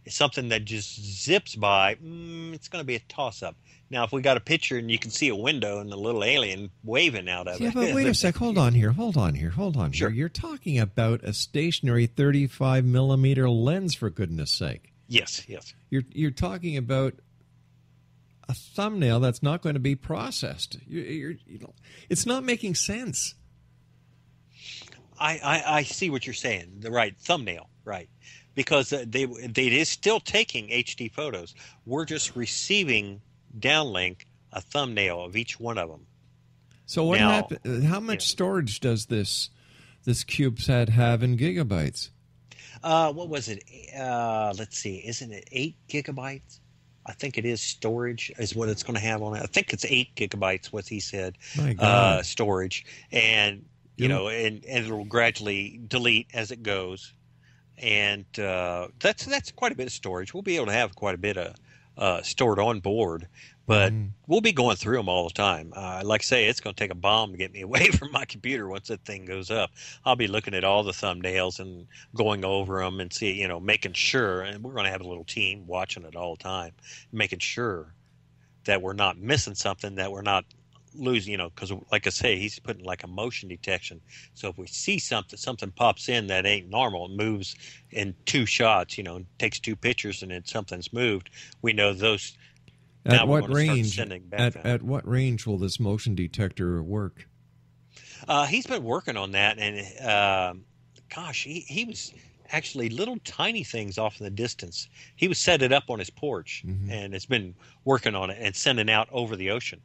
It's something that just zips by. It's going to be a toss-up. Now, if we got a picture and you can see a window and a little alien waving out of it. Yeah, but wait a sec. Hold on here. Sure. You're talking about a stationary 35-millimeter lens, for goodness sake. Yes. You're talking about a thumbnail that's not going to be processed. It's not making sense. I see what you're saying. The right thumbnail, right? Because they is still taking HD photos. We're just receiving downlink a thumbnail of each one of them. So what happened? How much storage does this CubeSat have in gigabytes? What was it? Let's see. Isn't it 8 gigabytes? I think it is storage is what it's going to have on it. I think it's 8 gigabytes, what he said. My God. Storage. And, and it'll gradually delete as it goes. And that's quite a bit of storage. We'll be able to have quite a bit of stored on board, but we'll be going through them all the time. Like I say, it's going to take a bomb to get me away from my computer once that thing goes up. I'll be looking at all the thumbnails and going over them and see, making sure, and we're going to have a little team watching it all the time, making sure that we're not missing something, that we're not losing, because like I say, he's putting like a motion detection. So if we see something pops in that ain't normal, it moves in 2 shots, takes 2 pictures and then something's moved, we know those. At what range? At what range will this motion detector work? He's been working on that, and he was actually little tiny things off in the distance. He was set it up on his porch, and has been working on it and sending out over the ocean.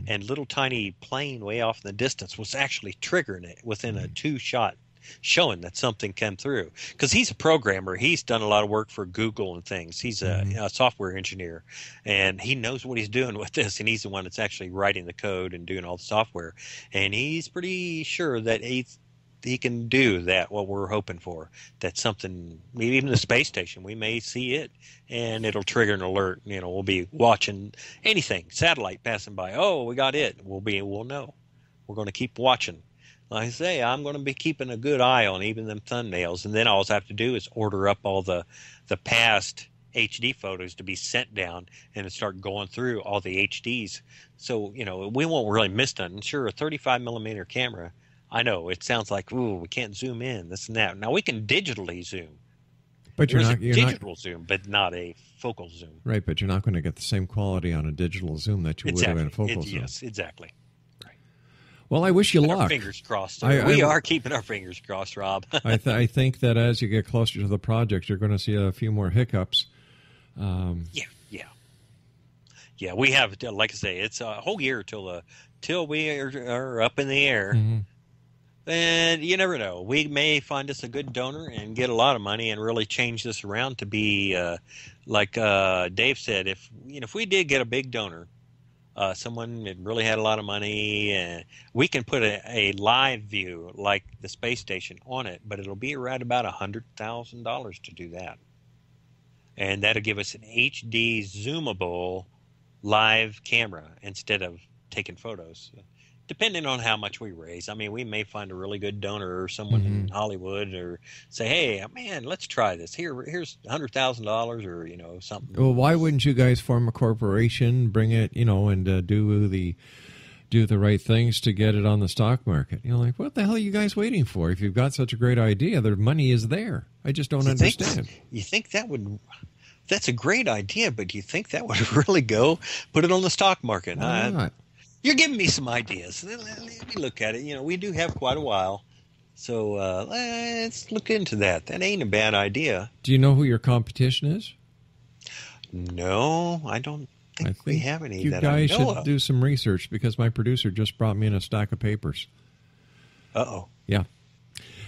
And little tiny plane way off in the distance was actually triggering it within a 2-shot, showing that something came through. Because he's a programmer. He's done a lot of work for Google and things. He's a software engineer, and he knows what he's doing with this, and he's the one that's actually writing the code and doing all the software. And he's pretty sure that he can do that, what we're hoping for. That's something, maybe even the space station, we may see it, and it'll trigger an alert. We'll be watching anything, satellite passing by. Oh, we got it. We'll know. We're going to keep watching. Like I say, I'm going to be keeping a good eye on even them thumbnails, and then all I have to do is order up all the past HD photos to be sent down and start going through all the HDs. So, we won't really miss nothing. Sure, a 35-millimeter camera, I know it sounds like, we can't zoom in, this and that. Now we can digitally zoom. But you're not digital zoom, but not a focal zoom. Right, but you're not going to get the same quality on a digital zoom that you would have in a focal zoom. Yes, exactly. Right. Well, I wish you luck. Our fingers crossed. We are keeping our fingers crossed, Rob. I think that as you get closer to the project, you're going to see a few more hiccups. Yeah. We have, like I say, it's a whole year till we are up in the air. And you never know. We may find us a good donor and get a lot of money and really change this around to be, like Dave said, if we did get a big donor, someone that really had a lot of money, we can put a live view like the space station on it, but it'll be right about $100,000 to do that. And that'll give us an HD zoomable live camera instead of taking photos. Depending on how much we raise. I mean, we may find a really good donor or someone in Hollywood, or say, hey, man, let's try this. Here's $100,000 or, something. Well, why wouldn't you guys form a corporation, bring it, and do the right things to get it on the stock market? Like, what the hell are you guys waiting for? If you've got such a great idea, the money is there. I just don't understand. You think that would... That's a great idea, but do you think that would really go? Put it on the stock market. Why not? You're giving me some ideas. Let me look at it. We do have quite a while. So let's look into that. That ain't a bad idea. Do you know who your competition is? No, I don't think we have any. You guys should do some research, because my producer just brought me in a stack of papers. Uh-oh. Yeah.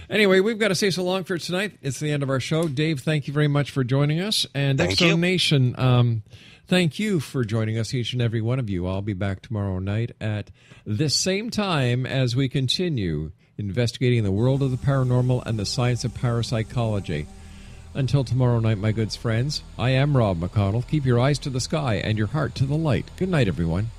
Anyway, we've got to say so long for tonight. It's the end of our show. Dave, thank you very much for joining us. And Exo Nation, thank you for joining us, each and every one of you. I'll be back tomorrow night at this same time as we continue investigating the world of the paranormal and the science of parapsychology. Until tomorrow night, my good friends, I am Rob McConnell. Keep your eyes to the sky and your heart to the light. Good night, everyone.